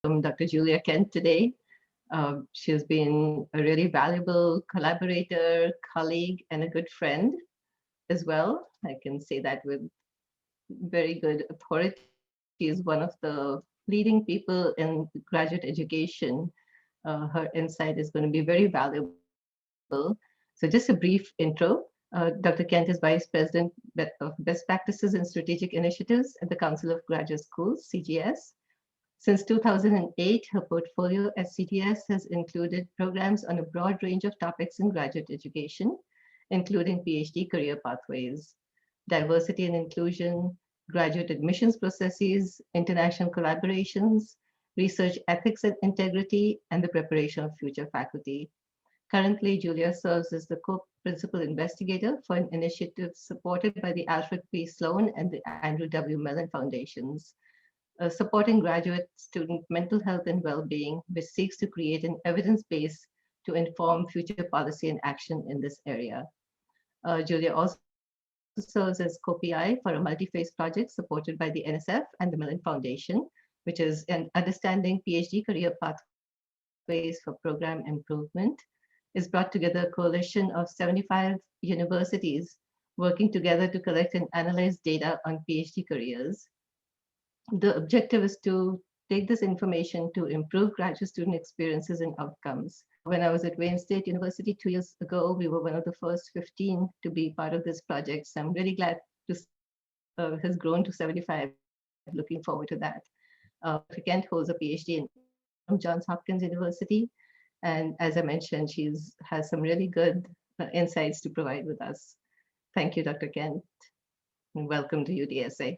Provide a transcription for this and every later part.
Dr. Julia Kent today. She has been a really valuable collaborator, colleague, and a good friend as well. I can say that with very good authority. She is one of the leading people in graduate education. Her insight is going to be very valuable. So just a brief intro. Dr. Kent is Vice President of Best Practices and Strategic Initiatives at the Council of Graduate Schools, CGS. Since 2008, her portfolio at CGS has included programs on a broad range of topics in graduate education, including PhD career pathways, diversity and inclusion, graduate admissions processes, international collaborations, research ethics and integrity, and the preparation of future faculty. Currently, Julia serves as the co-principal investigator for an initiative supported by the Alfred P. Sloan and the Andrew W. Mellon Foundations, supporting graduate student mental health and well-being, which seeks to create an evidence base to inform future policy and action in this area. Julia also serves as co-PI for a multi-phase project supported by the NSF and the Mellon Foundation, which is an understanding PhD career pathways for program improvement. Is brought together a coalition of 75 universities working together to collect and analyze data on PhD careers. The objective is to take this information to improve graduate student experiences and outcomes. When I was at Wayne State University 2 years ago, we were one of the first 15 to be part of this project. So I'm really glad this has grown to 75. Looking forward to that. Kent holds a PhD from Johns Hopkins University. And as I mentioned, she has some really good insights to provide with us. Thank you, Dr. Kent, and welcome to UTSA.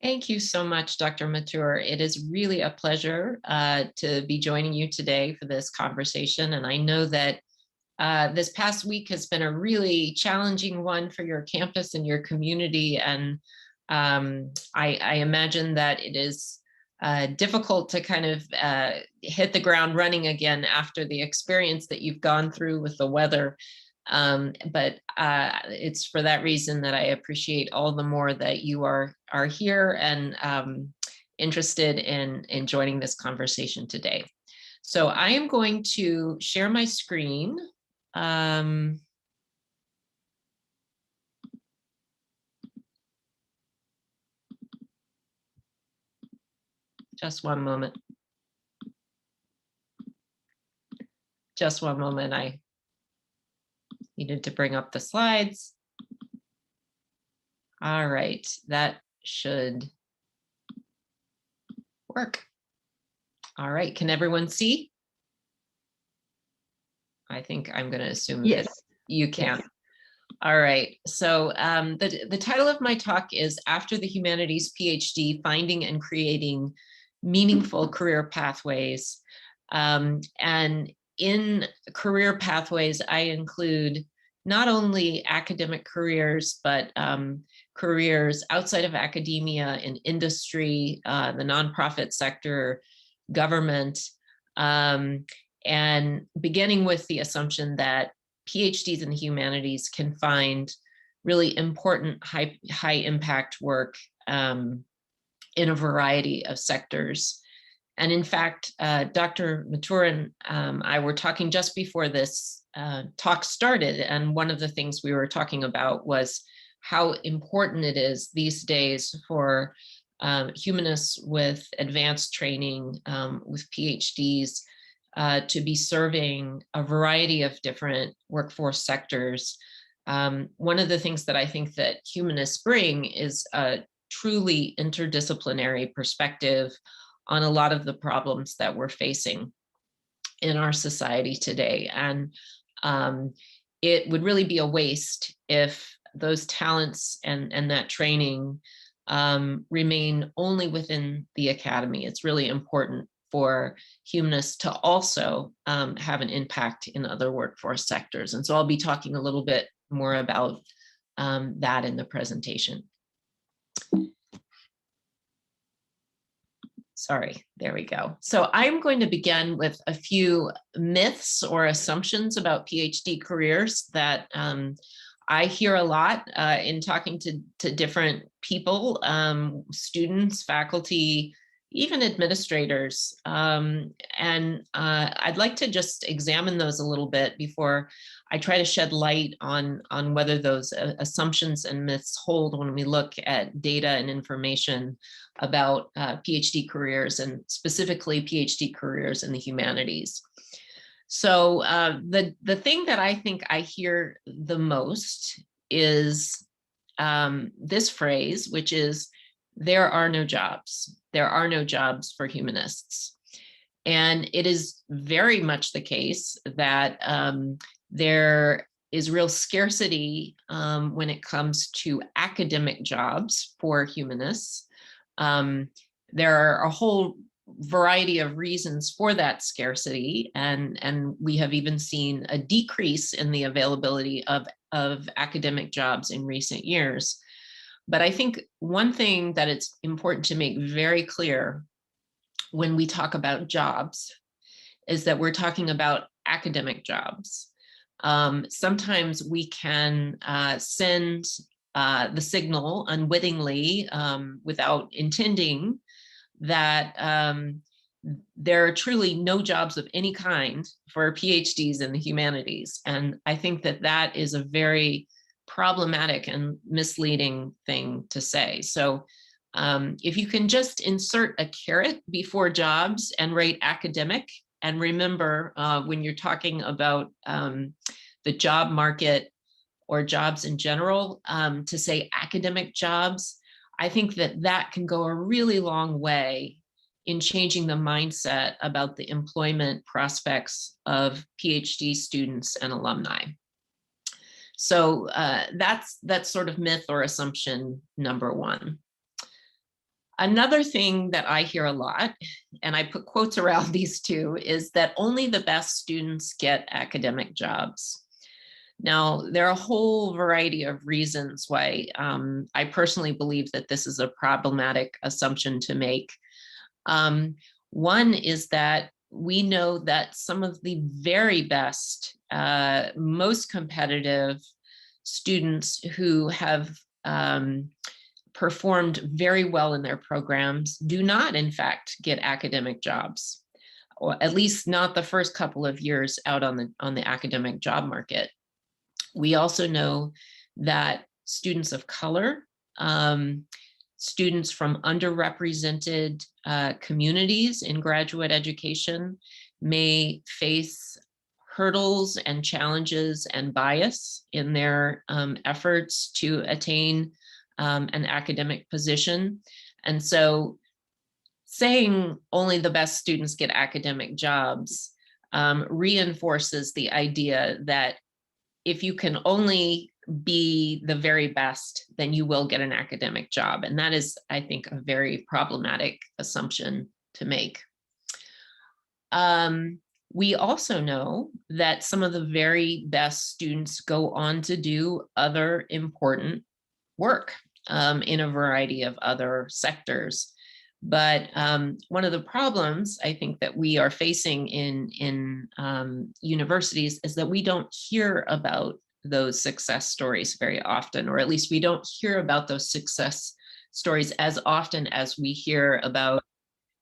Thank you so much, Dr. Mathur. It is really a pleasure to be joining you today for this conversation. And I know that this past week has been a really challenging one for your campus and your community. And I imagine that it is difficult to kind of hit the ground running again after the experience that you've gone through with the weather. But it's for that reason that I appreciate all the more that you are here and interested in joining this conversation today. So I am going to share my screen. Just one moment. Just one moment. I needed to bring up the slides. All right, that should work. All right, can everyone see? I think I'm going to assume yes. that you can. Yes. All right, so the title of my talk is After the Humanities PhD, Finding and Creating Meaningful Career Pathways. And in career pathways, I include not only academic careers, but careers outside of academia, in industry, the nonprofit sector, government, and beginning with the assumption that PhDs in the humanities can find really important high impact work in a variety of sectors. And in fact, Dr. Mathur and I were talking just before this talk started, and one of the things we were talking about was how important it is these days for humanists with advanced training, with PhDs, to be serving a variety of different workforce sectors. One of the things that I think that humanists bring is a truly interdisciplinary perspective on a lot of the problems that we're facing in our society today. And it would really be a waste if those talents and that training remain only within the academy. It's really important for humanists to also have an impact in other workforce sectors. And so I'll be talking a little bit more about that in the presentation. Sorry, there we go. So I'm going to begin with a few myths or assumptions about PhD careers that I hear a lot in talking to different people, students, faculty, even administrators. And I'd like to just examine those a little bit before I try to shed light on whether those assumptions and myths hold when we look at data and information about PhD careers, and specifically PhD careers in the humanities. So the thing that I think I hear the most is this phrase, which is, there are no jobs. There are no jobs for humanists. And it is very much the case that there is real scarcity when it comes to academic jobs for humanists. There are a whole variety of reasons for that scarcity, and we have even seen a decrease in the availability of academic jobs in recent years. But I think one thing that it's important to make very clear when we talk about jobs is that we're talking about academic jobs. Sometimes we can send the signal unwittingly, without intending, that there are truly no jobs of any kind for PhDs in the humanities. And I think that that is a very problematic and misleading thing to say. So if you can just insert a caret before jobs and write academic, and remember when you're talking about the job market or jobs in general, to say academic jobs, I think that that can go a really long way in changing the mindset about the employment prospects of PhD students and alumni. So that's sort of myth or assumption number one. Another thing that I hear a lot, and I put quotes around these two, is that only the best students get academic jobs. Now, there are a whole variety of reasons why I personally believe that this is a problematic assumption to make. One is that we know that some of the very best, most competitive students who have performed very well in their programs do not, in fact, get academic jobs, or at least not the first couple of years out on the academic job market. We also know that students of color, students from underrepresented communities in graduate education may face hurdles and challenges and bias in their efforts to attain an academic position. And so saying only the best students get academic jobs reinforces the idea that if you can only be the very best, then you will get an academic job. And that is, I think, a very problematic assumption to make. We also know that some of the very best students go on to do other important work in a variety of other sectors. But one of the problems I think that we are facing in universities is that we don't hear about those success stories very often, or at least we don't hear about those success stories as often as we hear about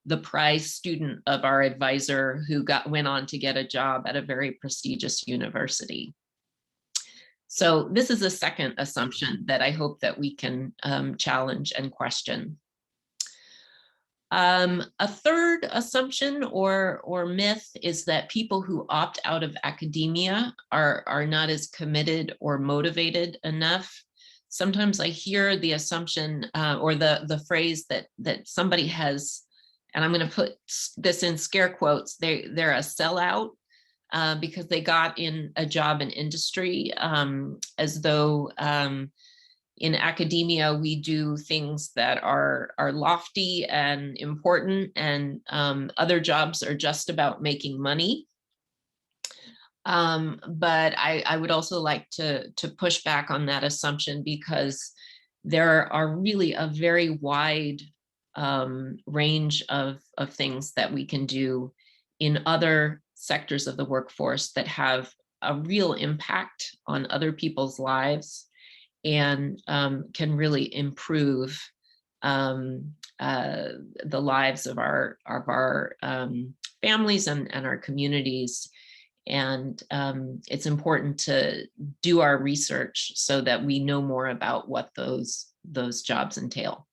the prize student of our advisor who went on to get a job at a very prestigious university. So this is a second assumption that I hope that we can challenge and question. A third assumption or myth is that people who opt out of academia are not as committed or motivated enough. Sometimes I hear the assumption or the phrase that somebody has, and I'm going to put this in scare quotes, they're a sellout because they got in a job in industry, as though in academia, we do things that are lofty and important, and other jobs are just about making money. But I would also like to push back on that assumption, because there are really a very wide range of things that we can do in other sectors of the workforce that have a real impact on other people's lives and can really improve the lives of our families and our communities. And it's important to do our research so that we know more about what those jobs entail.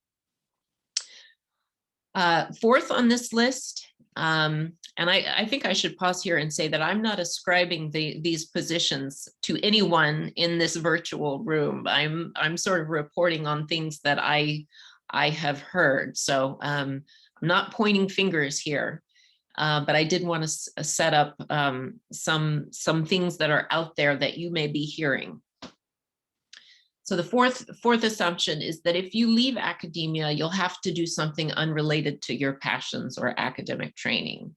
Fourth on this list, and I think I should pause here and say that I'm not ascribing these positions to anyone in this virtual room. I'm sort of reporting on things that I have heard. So I'm not pointing fingers here, but I did want to set up some things that are out there that you may be hearing. So the fourth assumption is that if you leave academia, you'll have to do something unrelated to your passions or academic training.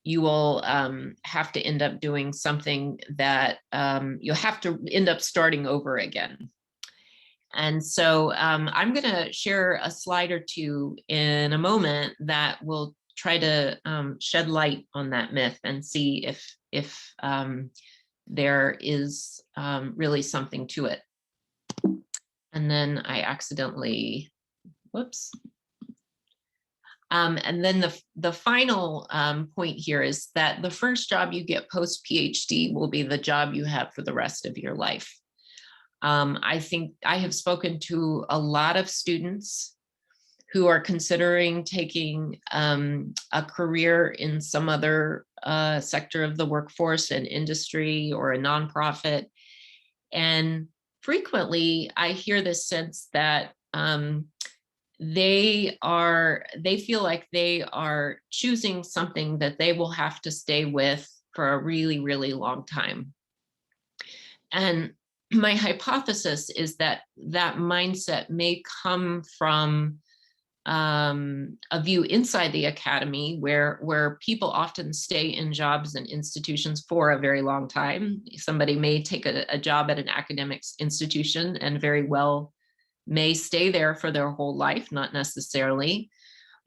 You will have to end up doing something that you'll have to end up starting over again. And so I'm going to share a slide or two in a moment that will try to shed light on that myth and see if there is really something to it. And then I accidentally, whoops. And then the final point here is that the first job you get post-PhD will be the job you have for the rest of your life. I think I have spoken to a lot of students who are considering taking a career in some other sector of the workforce, an industry or a nonprofit. And frequently I hear this sense that they feel like they are choosing something that they will have to stay with for a really, really long time. And my hypothesis is that that mindset may come from a view inside the academy where people often stay in jobs and institutions for a very long time. Somebody may take a job at an academic institution and very well may stay there for their whole life, not necessarily.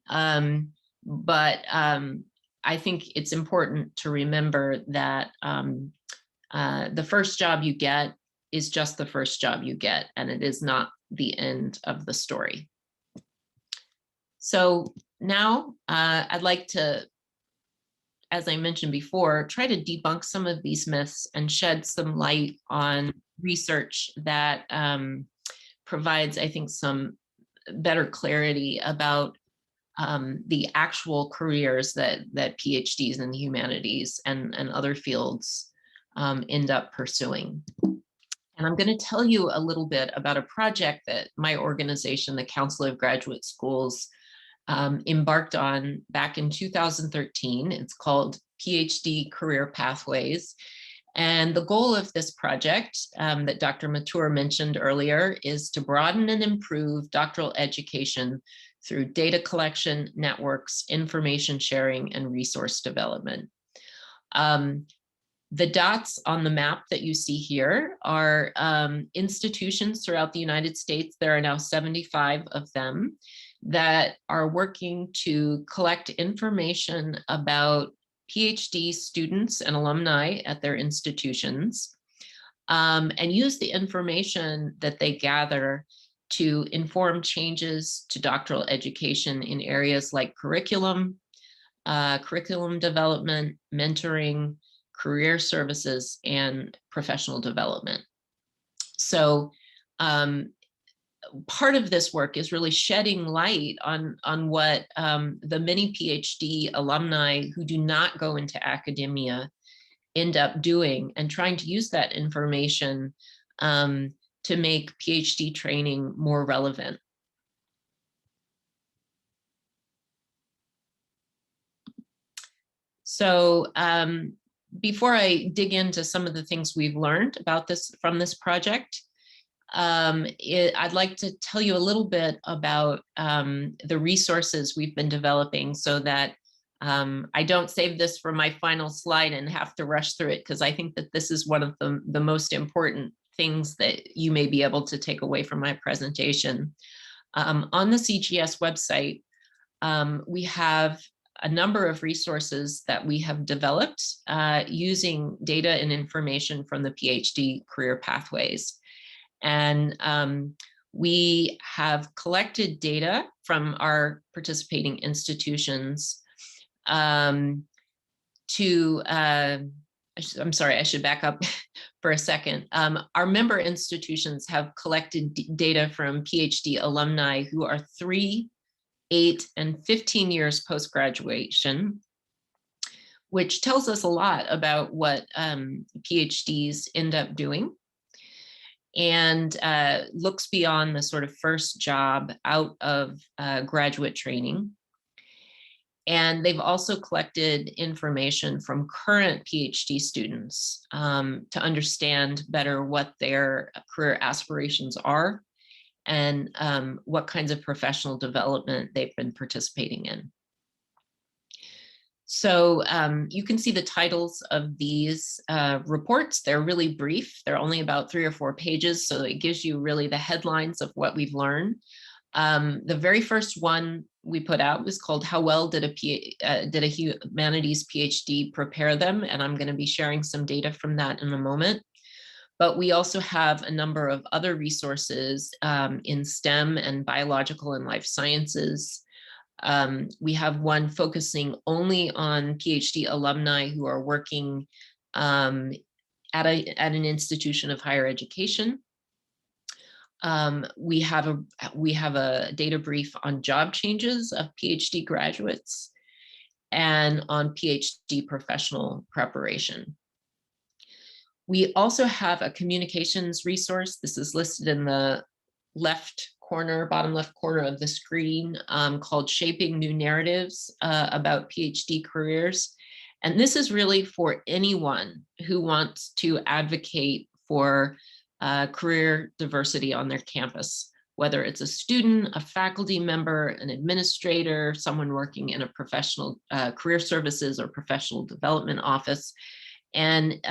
But I think it's important to remember that the first job you get is just the first job you get, and it is not the end of the story. So now I'd like to, as I mentioned before, try to debunk some of these myths and shed some light on research that provides, I think, some better clarity about the actual careers that PhDs in the humanities and other fields end up pursuing. And I'm going to tell you a little bit about a project that my organization, the Council of Graduate Schools, embarked on back in 2013. It's called PhD Career Pathways. And the goal of this project that Dr. Matur mentioned earlier is to broaden and improve doctoral education through data collection, networks, information sharing, and resource development. The dots on the map that you see here are institutions throughout the United States. There are now 75 of them that are working to collect information about PhD students and alumni at their institutions, and use the information that they gather to inform changes to doctoral education in areas like curriculum development, mentoring, career services, and professional development. So part of this work is really shedding light on what the many PhD alumni who do not go into academia end up doing, and trying to use that information to make PhD training more relevant. So before I dig into some of the things we've learned about this from this project, I'd like to tell you a little bit about the resources we've been developing so that I don't save this for my final slide and have to rush through it, because I think that this is one of the most important things that you may be able to take away from my presentation. On the CGS website, we have a number of resources that we have developed using data and information from the PhD career pathways. And We have collected data from our participating institutions I'm sorry, I should back up for a second. Our member institutions have collected data from PhD alumni who are 3, 8, and 15 years post-graduation, which tells us a lot about what PhDs end up doing, and looks beyond the sort of first job out of graduate training. And they've also collected information from current PhD students to understand better what their career aspirations are and what kinds of professional development they've been participating in. So you can see the titles of these reports. They're really brief. They're only about 3 or 4 pages, so it gives you really the headlines of what we've learned. The very first one we put out was called "How Well Did a Humanities PhD Prepare Them?" And I'm going to be sharing some data from that in a moment. But we also have a number of other resources in STEM and biological and life sciences. We have one focusing only on PhD alumni who are working at an institution of higher education. We have a data brief on job changes of PhD graduates and on PhD professional preparation. We also have a communications resource. This is listed in the left corner, bottom left corner of the screen, called Shaping New Narratives about PhD Careers. And this is really for anyone who wants to advocate for career diversity on their campus, whether it's a student, a faculty member, an administrator, someone working in a professional career services or professional development office. And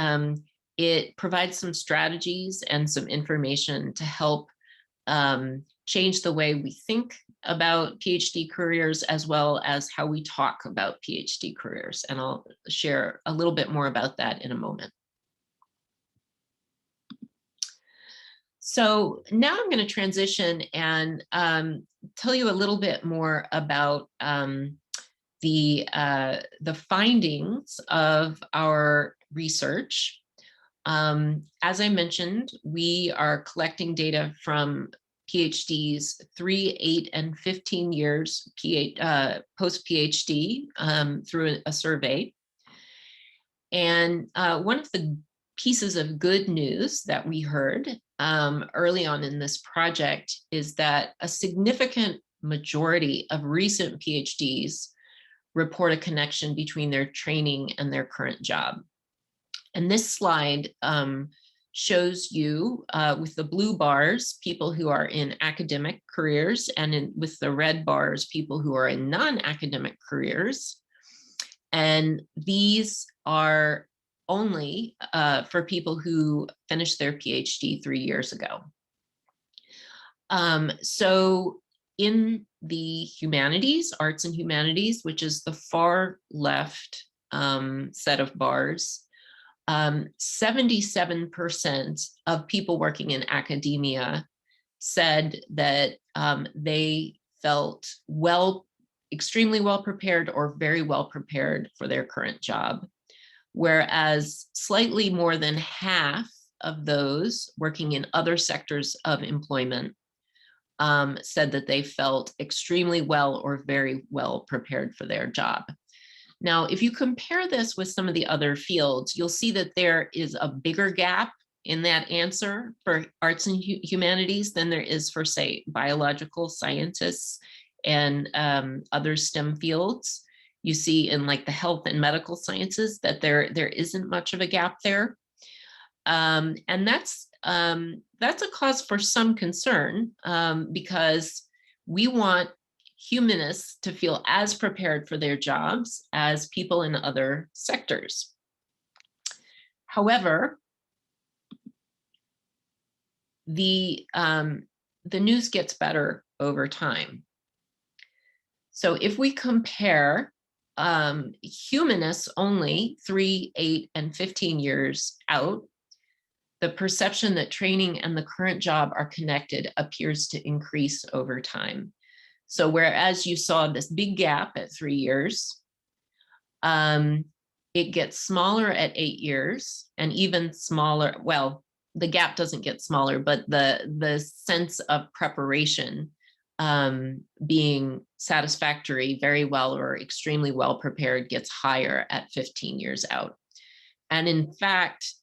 it provides some strategies and some information to help change the way we think about PhD careers, as well as how we talk about PhD careers. And I'll share a little bit more about that in a moment. So now I'm going to transition and tell you a little bit more about the findings of our research. As I mentioned, we are collecting data from PhDs 3, 8, and 15 years post-PhD through a survey. And one of the pieces of good news that we heard early on in this project is that a significant majority of recent PhDs report a connection between their training and their current job. And this slide shows you with the blue bars, people who are in academic careers, and with the red bars, people who are in non-academic careers. And these are only for people who finished their PhD 3 years ago. So in the humanities, arts and humanities, which is the far left set of bars, 77% of people working in academia said that they felt extremely well prepared or very well prepared for their current job, whereas slightly more than half of those working in other sectors of employment said that they felt extremely well or very well prepared for their job. Now, if you compare this with some of the other fields, you'll see that there is a bigger gap in that answer for arts and humanities than there is for, say, biological scientists and other STEM fields. You see in like the health and medical sciences that there isn't much of a gap there. And that's a cause for some concern because we want humanists to feel as prepared for their jobs as people in other sectors. However, the news gets better over time. So if we compare humanists only 3, 8, and 15 years out, the perception that training and the current job are connected appears to increase over time. So whereas you saw this big gap at 3 years, it gets smaller at 8 years and even smaller. Well, the gap doesn't get smaller, but the sense of preparation being satisfactory, very well, or extremely well prepared gets higher at 15 years out. And in fact,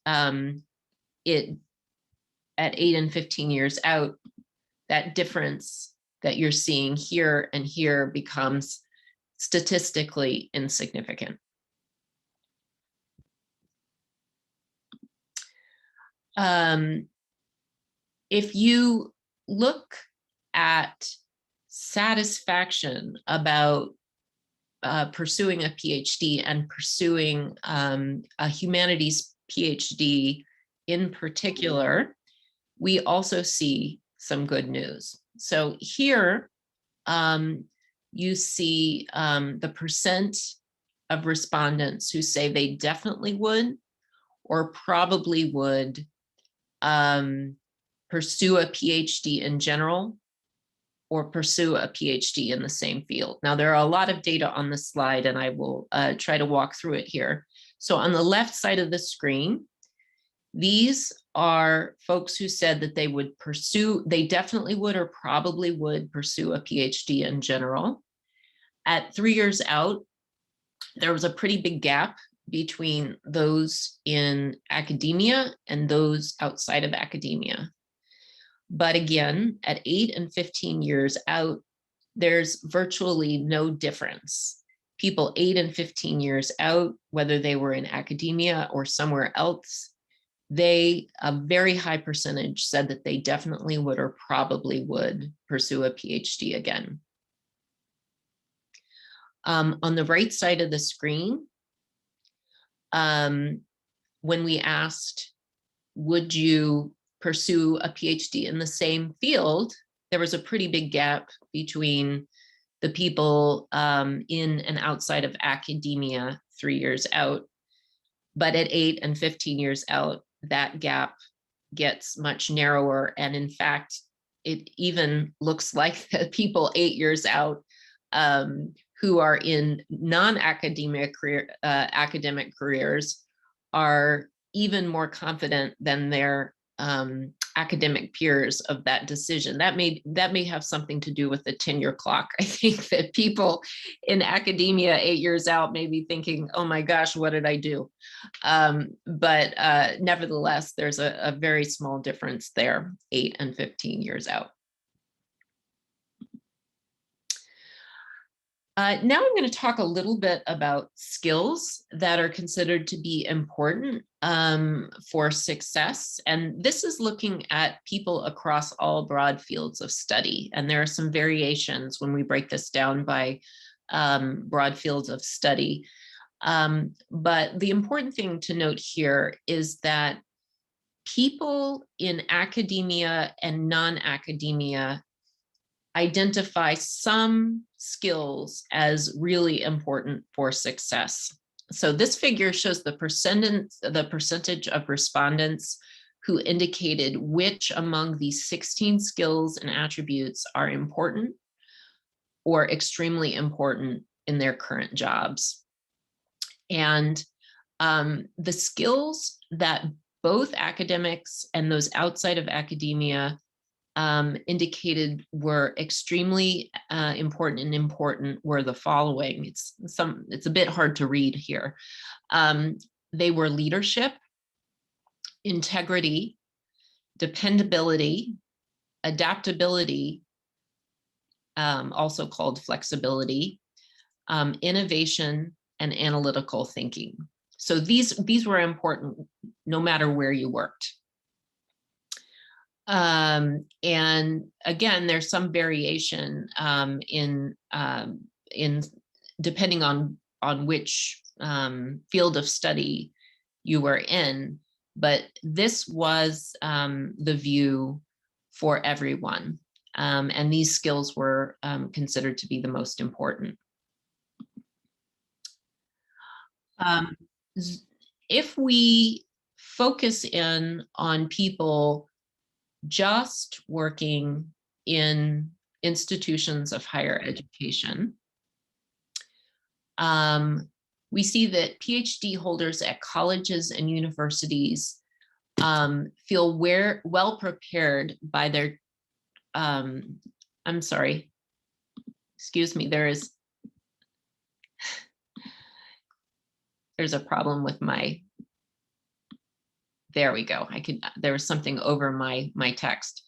it at 8 and 15 years out, that difference that you're seeing here and here becomes statistically insignificant. If you look at satisfaction about pursuing a PhD and pursuing a humanities PhD in particular, we also see some good news. So here you see the percent of respondents who say they definitely would or probably would pursue a PhD in general or pursue a PhD in the same field. Now, there are a lot of data on this slide, and I will try to walk through it here. So on the left side of the screen, these are folks who said that they would pursue, they definitely would or probably would pursue a PhD in general. At 3 years out, there was a pretty big gap between those in academia and those outside of academia. But again, at 8 and 15 years out, there's virtually no difference. People 8 and 15 years out, whether they were in academia or somewhere else, a very high percentage said that they definitely would or probably would pursue a PhD again. On the right side of the screen, when we asked, would you pursue a PhD in the same field, there was a pretty big gap between the people in and outside of academia 3 years out. But at 8 and 15 years out, that gap gets much narrower. And in fact, it even looks like the people 8 years out who are in non-academic academic careers are even more confident than their academic peers of that decision. That may have something to do with the tenure clock. I think that people in academia 8 years out may be thinking, oh my gosh, what did I do? But nevertheless, there's a very small difference there, 8 and 15 years out. Now I'm going to talk a little bit about skills that are considered to be important for success. And this is looking at people across all broad fields of study. And there are some variations when we break this down by broad fields of study. But the important thing to note here is that people in academia and non-academia identify some skills as really important for success. So this figure shows the percentage of respondents who indicated which among these 16 skills and attributes are important or extremely important in their current jobs. And the skills that both academics and those outside of academia indicated were extremely important were the following. It's a bit hard to read here. They were leadership, integrity, dependability, adaptability, also called flexibility, innovation, and analytical thinking. So these were important no matter where you worked. And again, there's some variation in depending on which field of study you were in, but this was the view for everyone. And these skills were considered to be the most important. If we focus in on people just working in institutions of higher education, we see that PhD holders at colleges and universities feel well prepared by their, I'm sorry, excuse me, there's a problem with my, there we go. There was something over my text,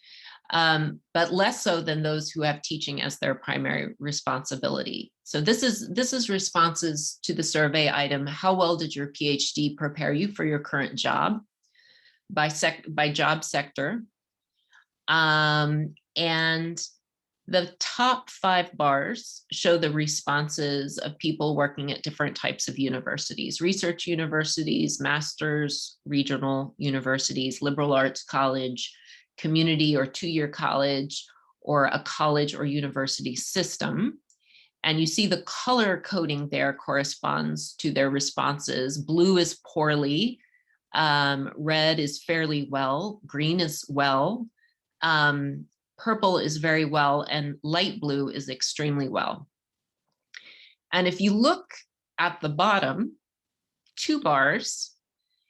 but less so than those who have teaching as their primary responsibility. So this is responses to the survey item. How well did your PhD prepare you for your current job by job sector? And the top 5 bars show the responses of people working at different types of universities: research universities, masters, regional universities, liberal arts college, community or 2-year college, or a college or university system. And you see the color coding there corresponds to their responses. Blue is poorly, red is fairly well, green is well, purple is very well, and light blue is extremely well. And if you look at the bottom 2 bars,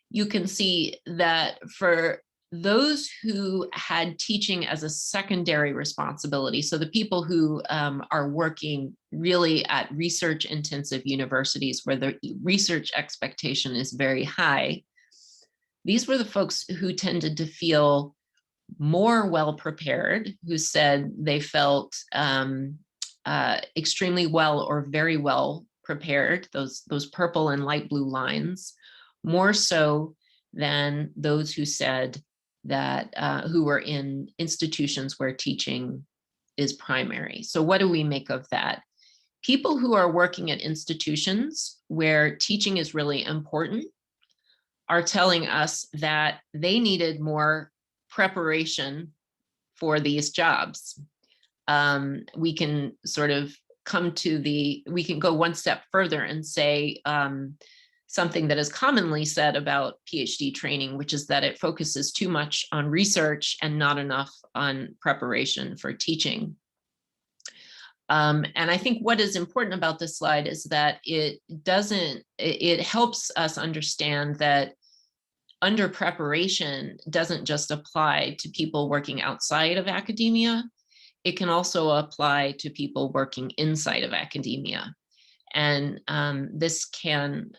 you can see that for those who had teaching as a secondary responsibility, so the people who are working really at research intensive universities where the research expectation is very high, these were the folks who tended to feel more well prepared, who said they felt extremely well or very well prepared, those purple and light blue lines, more so than those who said that who were in institutions where teaching is primary. So what do we make of that? People who are working at institutions where teaching is really important are telling us that they needed more preparation for these jobs. We can sort of we can go one step further and say something that is commonly said about PhD training, which is that it focuses too much on research and not enough on preparation for teaching. And I think what is important about this slide is that it helps us understand that under preparation doesn't just apply to people working outside of academia. It can also apply to people working inside of academia. And this can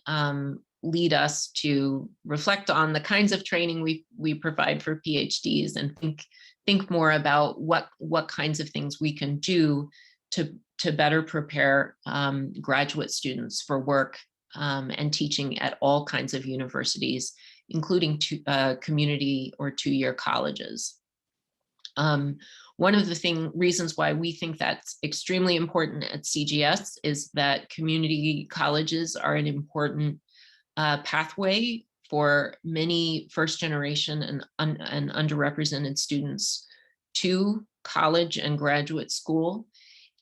lead us to reflect on the kinds of training we provide for PhDs and think more about what kinds of things we can do to better prepare graduate students for work and teaching at all kinds of universities, including community or 2-year colleges. One of the reasons why we think that's extremely important at CGS is that community colleges are an important pathway for many first generation and underrepresented students to college and graduate school.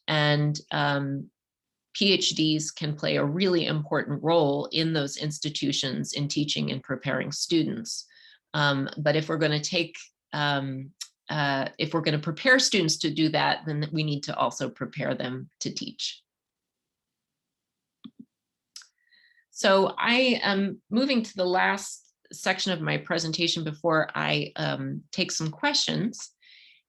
And PhDs can play a really important role in those institutions in teaching and preparing students. But if we're going to prepare students to do that, then we need to also prepare them to teach. So I am moving to the last section of my presentation before I take some questions.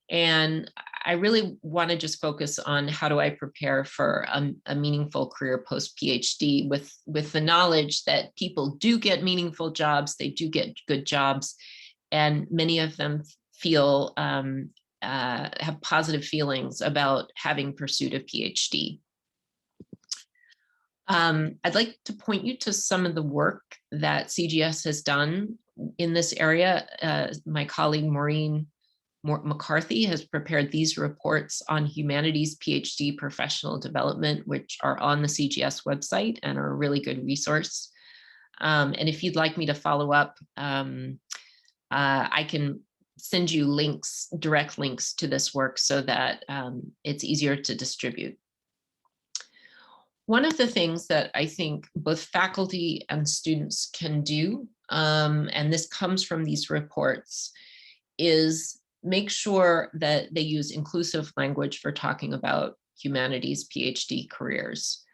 And I really want to just focus on how do I prepare for a meaningful career post-PhD with the knowledge that people do get meaningful jobs, they do get good jobs, and many of them feel have positive feelings about having pursued a PhD. I'd like to point you to some of the work that CGS has done in this area. My colleague Maureen McCarthy has prepared these reports on Humanities PhD professional development, which are on the CGS website and are a really good resource. And if you'd like me to follow up, I can send you direct links to this work so that it's easier to distribute. One of the things that I think both faculty and students can do, and this comes from these reports, is make sure that they use inclusive language for talking about humanities PhD careers.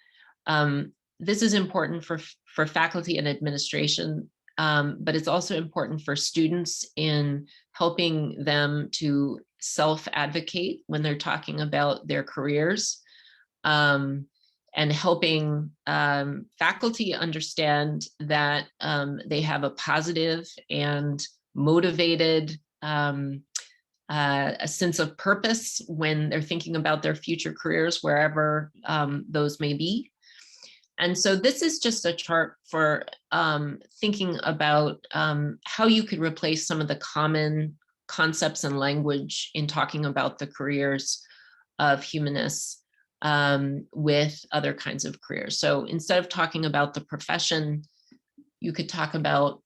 This is important for faculty and administration, but it's also important for students in helping them to self-advocate when they're talking about their careers, and helping faculty understand that they have a positive and motivated a sense of purpose when they're thinking about their future careers, wherever those may be. And so this is just a chart for thinking about how you could replace some of the common concepts and language in talking about the careers of humanists with other kinds of careers. So instead of talking about the profession, you could talk about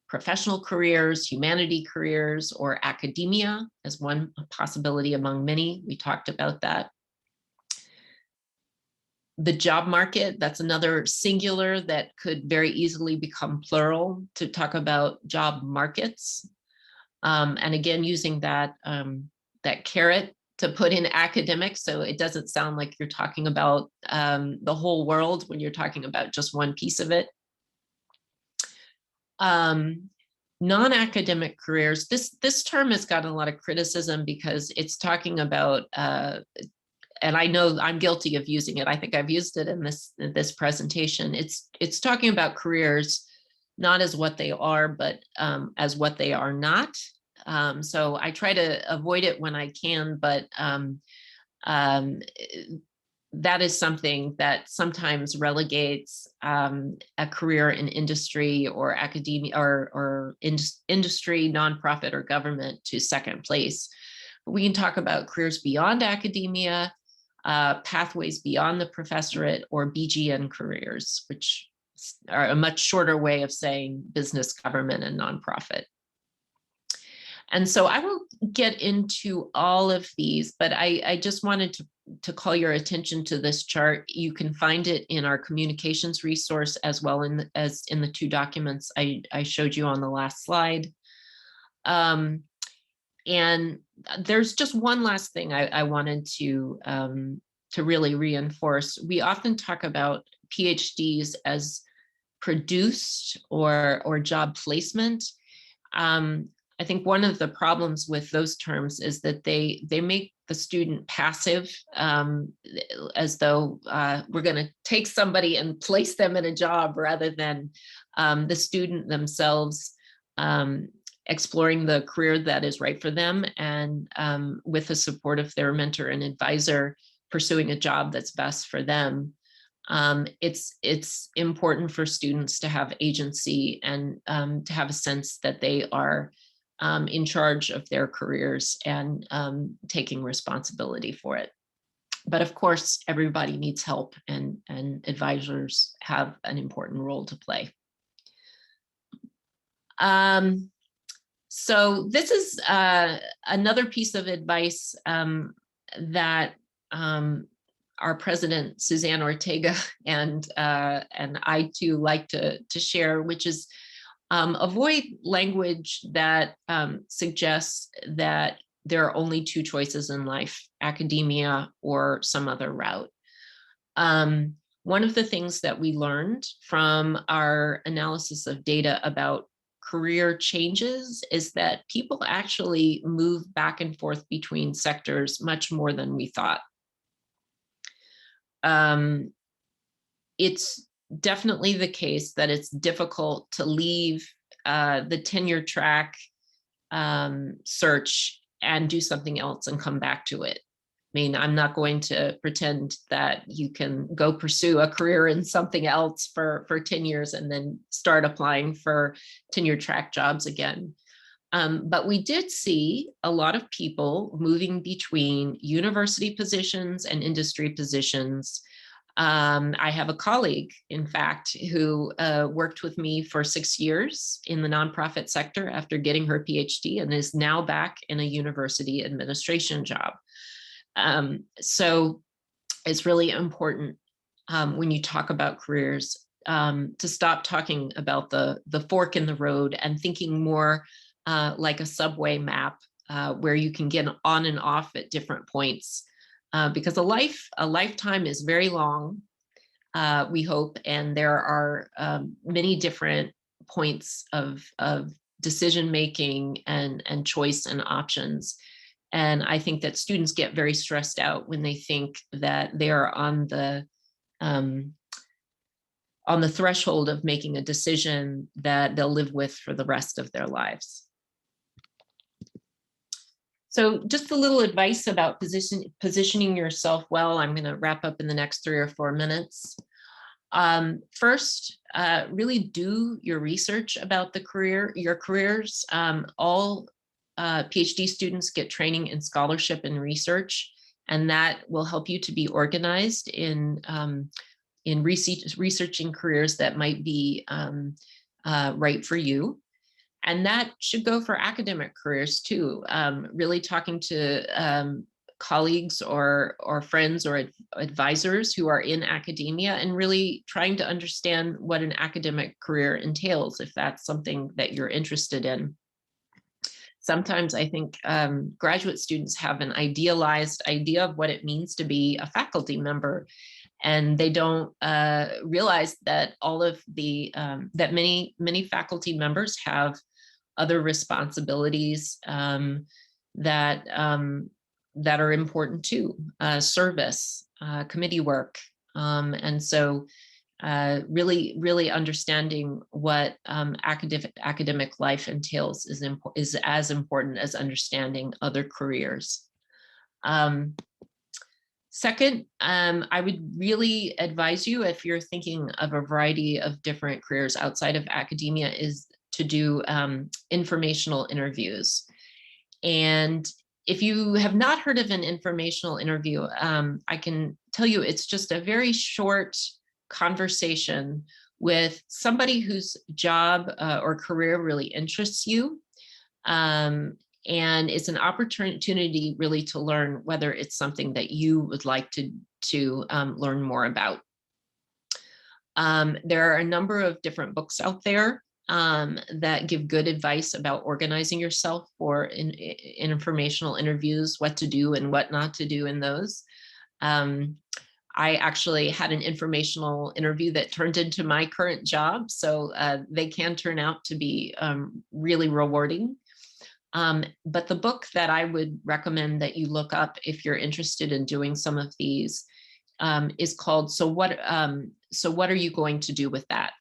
professional careers, humanity careers, or academia as one possibility among many. We talked about that. The job market, that's another singular that could very easily become plural to talk about job markets. And again, using that, that carrot to put in academic, so it doesn't sound like you're talking about the whole world when you're talking about just one piece of it. Non-academic careers, this term has gotten a lot of criticism because it's talking about, and I know I'm guilty of using it. I think I've used it in this presentation. It's talking about careers not as what they are, but as what they are not. So I try to avoid it when I can, but that is something that sometimes relegates a career in industry or academia or industry, nonprofit, or government to second place. But we can talk about careers beyond academia, pathways beyond the professorate, or BGN careers, which are a much shorter way of saying business, government, and nonprofit. And so I won't get into all of these, but I just wanted to call your attention to this chart. You can find it in our communications resource as well as in the two documents I showed you on the last slide. And there's just one last thing I wanted to really reinforce. We often talk about PhDs as produced or job placement. I think one of the problems with those terms is that they make the student passive, as though we're going to take somebody and place them in a job, rather than the student themselves exploring the career that is right for them, and with the support of their mentor and advisor, pursuing a job that's best for them. It's important for students to have agency and to have a sense that they are in charge of their careers and taking responsibility for it. But of course, everybody needs help, and advisors have an important role to play. So this is another piece of advice that our president, Suzanne Ortega, and I too like to share, which is avoid language that suggests that there are only two choices in life, academia or some other route. One of the things that we learned from our analysis of data about career changes is that people actually move back and forth between sectors much more than we thought. It's definitely the case that it's difficult to leave the tenure track search and do something else and come back to it. I mean, I'm not going to pretend that you can go pursue a career in something else for 10 years and then start applying for tenure track jobs again. But we did see a lot of people moving between university positions and industry positions. I have a colleague, in fact, who worked with me for 6 years in the nonprofit sector after getting her PhD and is now back in a university administration job. So it's really important when you talk about careers, to stop talking about the fork in the road and thinking more like a subway map, where you can get on and off at different points, because a lifetime is very long, we hope, and there are many different points of decision making and choice and options. And I think that students get very stressed out when they think that they are on the threshold of making a decision that they'll live with for the rest of their lives. So just a little advice about positioning yourself well. I'm going to wrap up in the next 3 or 4 minutes. First, really do your research about your careers. All PhD students get training in scholarship and research, and that will help you to be organized in researching careers that might be right for you. And that should go for academic careers too. Really talking to colleagues or friends or advisors who are in academia, and really trying to understand what an academic career entails, if that's something that you're interested in. Sometimes I think graduate students have an idealized idea of what it means to be a faculty member, and they don't realize that that many faculty members have other responsibilities that are important too, service, committee work, and so really understanding what academic life entails is as important as understanding other careers. Second, I would really advise you, if you're thinking of a variety of different careers outside of academia, is to do informational interviews. And if you have not heard of an informational interview, I can tell you it's just a very short conversation with somebody whose job or career really interests you. And it's an opportunity really to learn whether it's something that you would like to learn more about. There are a number of different books out there that give good advice about organizing yourself for informational interviews, what to do and what not to do in those. I actually had an informational interview that turned into my current job, so they can turn out to be really rewarding. But the book that I would recommend that you look up if you're interested in doing some of these is called So What Are You Going to Do with That?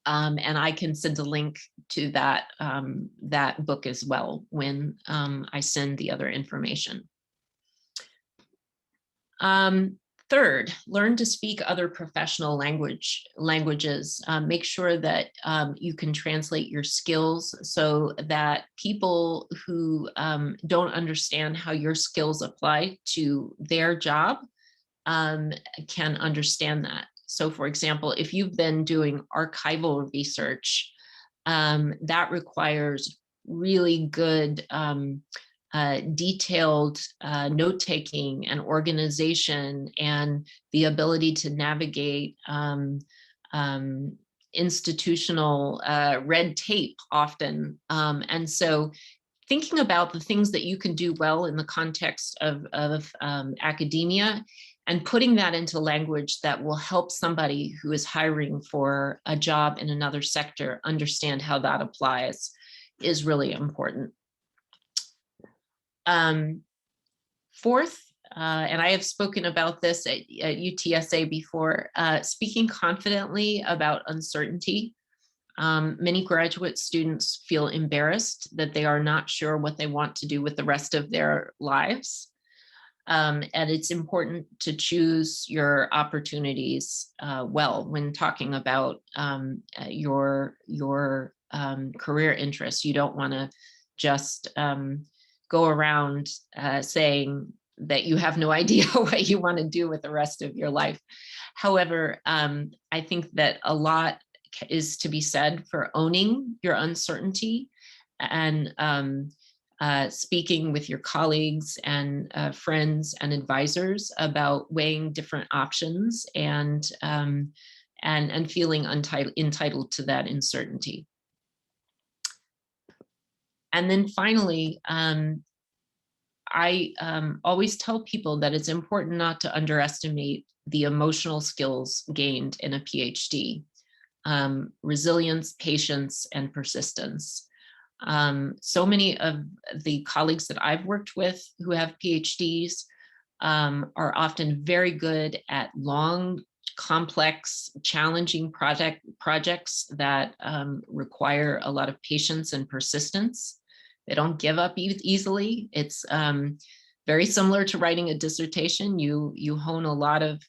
And I can send a link to that book as well when I send the other information. Third, learn to speak other professional languages. Make sure that you can translate your skills so that people who don't understand how your skills apply to their job can understand that. So for example, if you've been doing archival research, that requires really good detailed note-taking and organization, and the ability to navigate institutional red tape often. And so thinking about the things that you can do well in the context of academia, and putting that into language that will help somebody who is hiring for a job in another sector understand how that applies, is really important. Fourth, and I have spoken about this at UTSA before, speaking confidently about uncertainty. Many graduate students feel embarrassed that they are not sure what they want to do with the rest of their lives. And it's important to choose your opportunities well when talking about your career interests. You don't want to just go around saying that you have no idea what you want to do with the rest of your life. However, I think that a lot is to be said for owning your uncertainty and speaking with your colleagues and friends and advisors about weighing different options and feeling entitled to that uncertainty. And then finally, I always tell people that it's important not to underestimate the emotional skills gained in a PhD, resilience, patience, and persistence. So many of the colleagues that I've worked with who have PhDs are often very good at long, complex, challenging projects that require a lot of patience and persistence. They don't give up easily. It's very similar to writing a dissertation. You hone a lot of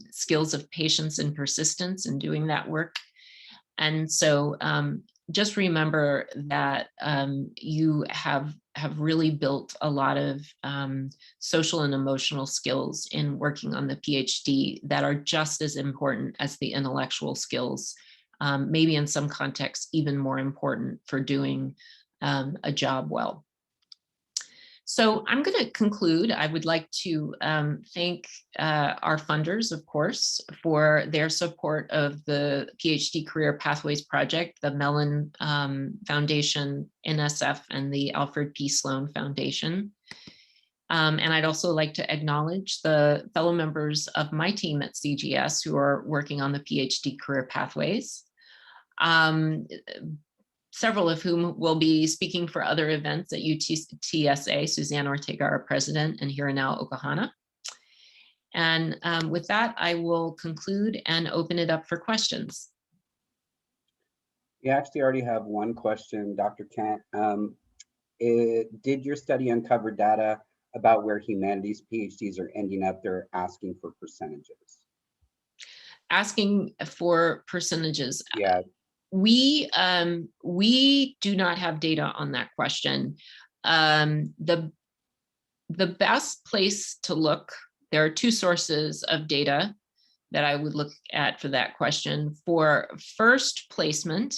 skills of patience and persistence in doing that work. And so just remember that you have really built a lot of social and emotional skills in working on the PhD that are just as important as the intellectual skills, maybe in some contexts even more important for doing a job well. So I'm going to conclude. I would like to thank our funders, of course, for their support of the PhD Career Pathways Project, the Mellon Foundation, NSF, and the Alfred P. Sloan Foundation. And I'd also like to acknowledge the fellow members of my team at CGS who are working on the PhD Career Pathways. Several of whom will be speaking for other events at UTSA, Suzanne Ortega, our president, and Hiranao Okahana. And with that, I will conclude and open it up for questions. We actually already have one question, Dr. Kent. Did your study uncover data about where humanities PhDs are ending up? They're asking for percentages. Asking for percentages. Yeah. We do not have data on that question. The best place to look, there are two sources of data that I would look at for that question. For first placement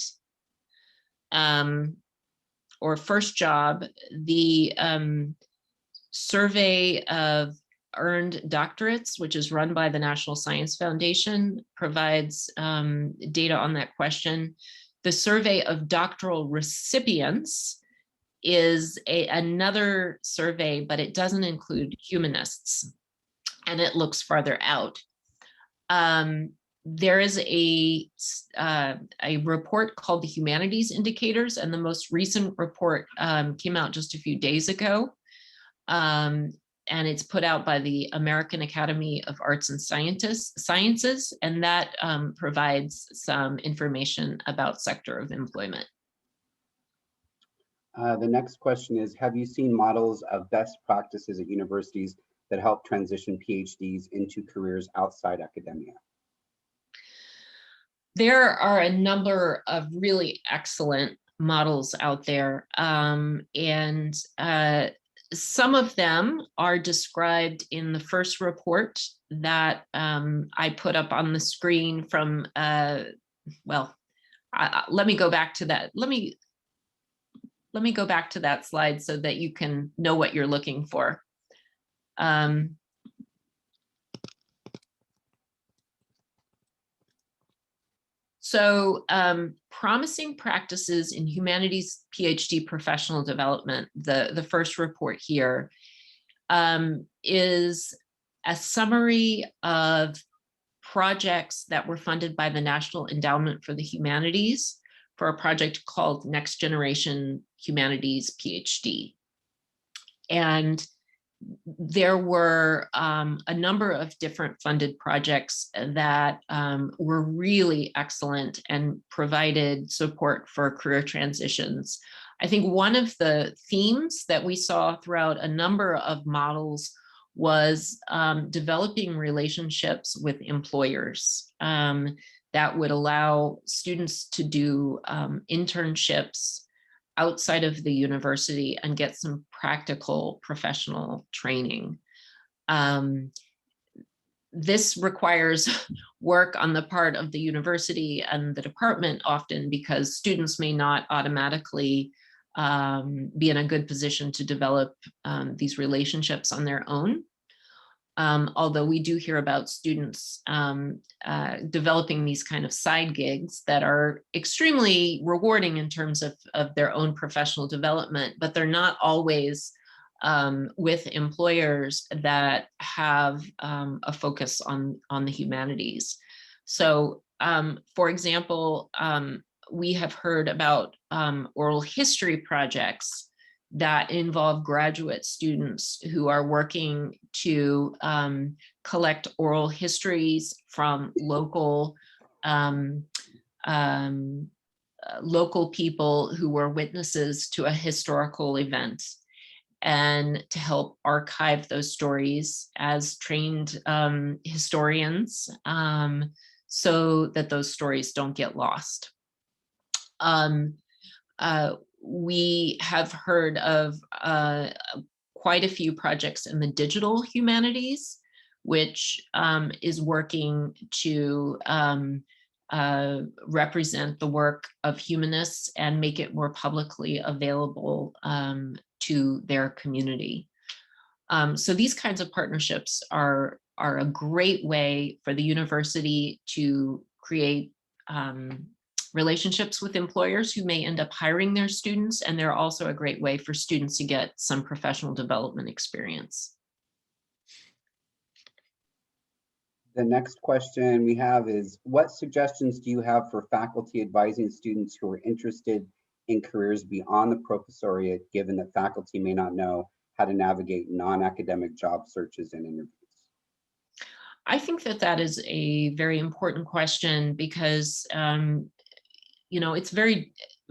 or first job, the survey of earned doctorates, which is run by the National Science Foundation, provides data on that question. The survey of doctoral recipients is another survey, but it doesn't include humanists, and it looks farther out. There is a report called the Humanities Indicators, and the most recent report came out just a few days ago. And it's put out by the American Academy of Arts and Sciences, and that provides some information about sector of employment. The next question is, have you seen models of best practices at universities that help transition PhDs into careers outside academia? There are a number of really excellent models out there, and some of them are described in the first report that I put up on the screen from, well, let me go back to that. Let me go back to that slide so that you can know what you're looking for. So promising practices in humanities PhD professional development, the first report here, is a summary of projects that were funded by the National Endowment for the Humanities for a project called Next Generation Humanities PhD. And there were a number of different funded projects that were really excellent and provided support for career transitions. I think one of the themes that we saw throughout a number of models was developing relationships with employers that would allow students to do internships outside of the university and get some practical professional training. This requires work on the part of the university and the department often, because students may not automatically be in a good position to develop these relationships on their own. Although we do hear about students developing these kind of side gigs that are extremely rewarding in terms of their own professional development, but they're not always with employers that have a focus on the humanities. So, for example, we have heard about oral history projects that involve graduate students who are working to collect oral histories from local local people who were witnesses to a historical event, and to help archive those stories as trained historians, so that those stories don't get lost. We have heard of quite a few projects in the digital humanities, which is working to represent the work of humanists and make it more publicly available to their community. So these kinds of partnerships are a great way for the university to create relationships with employers who may end up hiring their students, and they're also a great way for students to get some professional development experience. The next question we have is, what suggestions do you have for faculty advising students who are interested in careers beyond the professoriate, given that faculty may not know how to navigate non-academic job searches and interviews? I think that is a very important question, because it's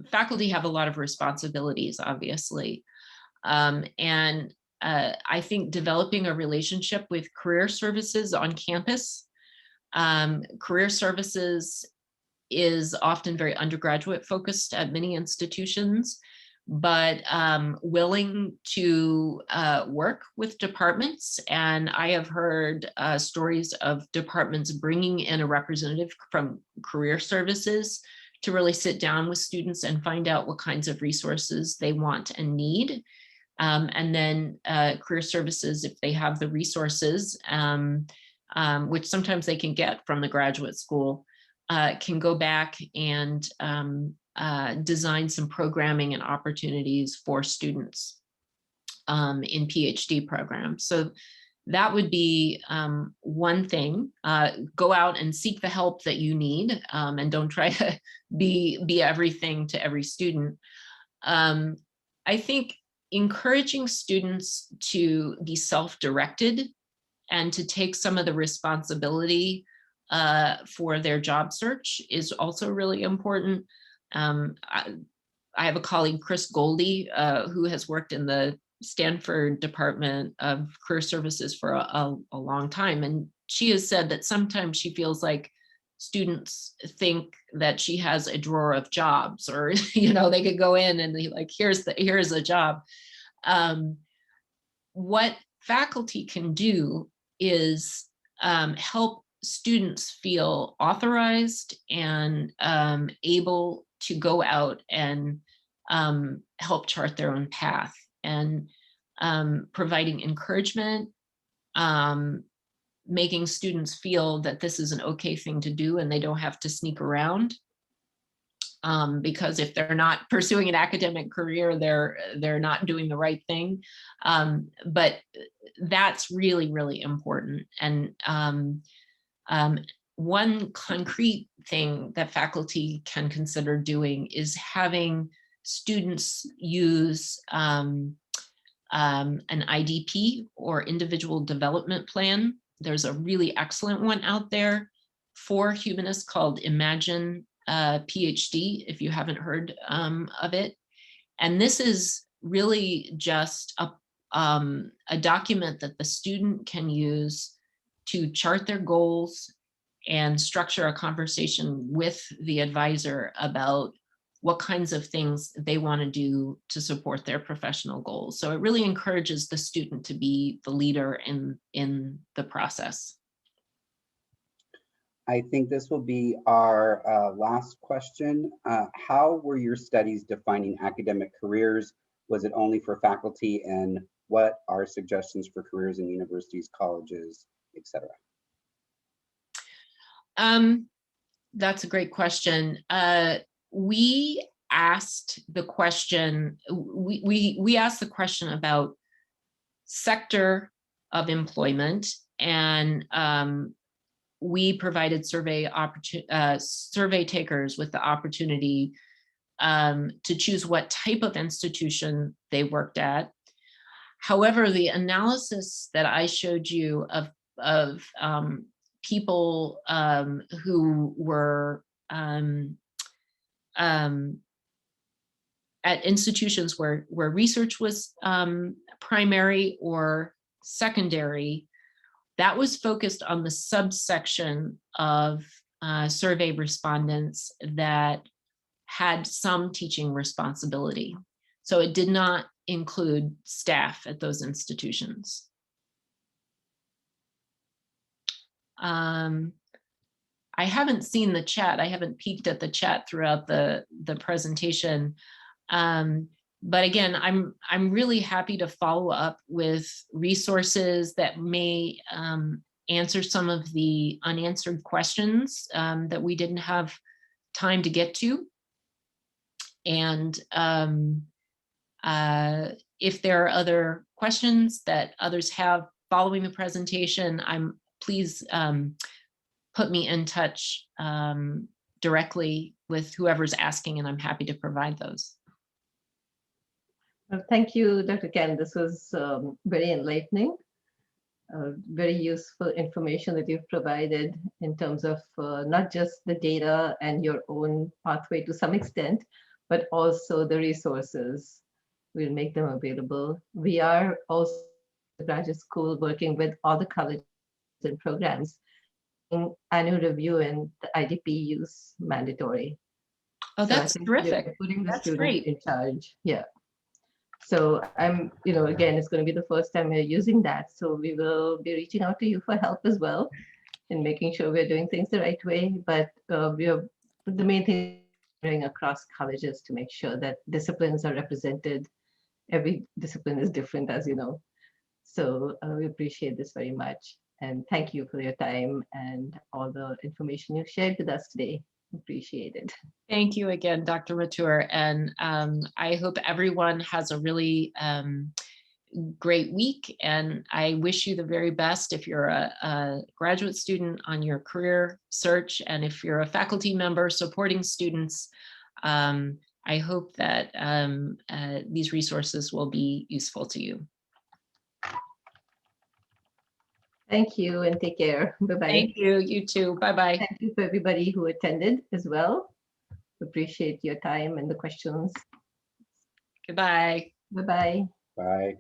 faculty have a lot of responsibilities, obviously. And I think developing a relationship with career services on campus. Career services is often very undergraduate focused at many institutions, but willing to work with departments. And I have heard stories of departments bringing in a representative from career services to really sit down with students and find out what kinds of resources they want and need. And then career services, if they have the resources, which sometimes they can get from the graduate school, can go back and design some programming and opportunities for students in PhD programs. So that would be one thing. Go out and seek the help that you need, and don't try to be everything to every student. I think encouraging students to be self-directed and to take some of the responsibility for their job search is also really important. I have a colleague, Chris Goldie, who has worked in the Stanford Department of Career Services for a long time. And she has said that sometimes she feels like students think that she has a drawer of jobs, or, they could go in and be like, here's a job. What faculty can do is help students feel authorized and able to go out and help chart their own path, and providing encouragement, making students feel that this is an okay thing to do and they don't have to sneak around. Because if they're not pursuing an academic career, they're not doing the right thing. But that's really, really important. And one concrete thing that faculty can consider doing is having students use an IDP, or individual development plan. There's a really excellent one out there for humanists called Imagine PhD, if you haven't heard of it. And this is really just a document that the student can use to chart their goals and structure a conversation with the advisor about what kinds of things they want to do to support their professional goals. So it really encourages the student to be the leader in the process. I think this will be our last question. How were your studies defining academic careers? Was it only for faculty? And what are suggestions for careers in universities, colleges, etc.? That's a great question. We asked the question, we asked the question about sector of employment, and we provided survey takers with the opportunity to choose what type of institution they worked at. However, the analysis that I showed you of people who were at institutions where research was primary or secondary, that was focused on the subsection of survey respondents that had some teaching responsibility. So it did not include staff at those institutions. I haven't seen the chat. I haven't peeked at the chat throughout the presentation. But again, I'm really happy to follow up with resources that may answer some of the unanswered questions that we didn't have time to get to. And if there are other questions that others have following the presentation, please put me in touch directly with whoever's asking, and I'm happy to provide those. Well, thank you, Dr. Ken. This was very enlightening, very useful information that you've provided in terms of not just the data and your own pathway to some extent, but also the resources. We'll make them available. We are also the graduate school working with all the colleges and programs. Annual review and the IDP use mandatory. Oh, that's terrific. Putting the That's student great. in charge. Yeah. So I'm, again, it's going to be the first time we're using that. So we will be reaching out to you for help as well in making sure we're doing things the right way. But the main thing is across colleges to make sure that disciplines are represented. Every discipline is different, as you know. So we appreciate this very much. And thank you for your time and all the information you shared with us today. Appreciate it. Thank you again, Dr. Matur. And I hope everyone has a really great week. And I wish you the very best if you're a graduate student on your career search. And if you're a faculty member supporting students, I hope that these resources will be useful to you. Thank you and take care. Bye-bye. Thank you. You too. Bye-bye. Thank you for everybody who attended as well. Appreciate your time and the questions. Goodbye. Bye-bye. Bye.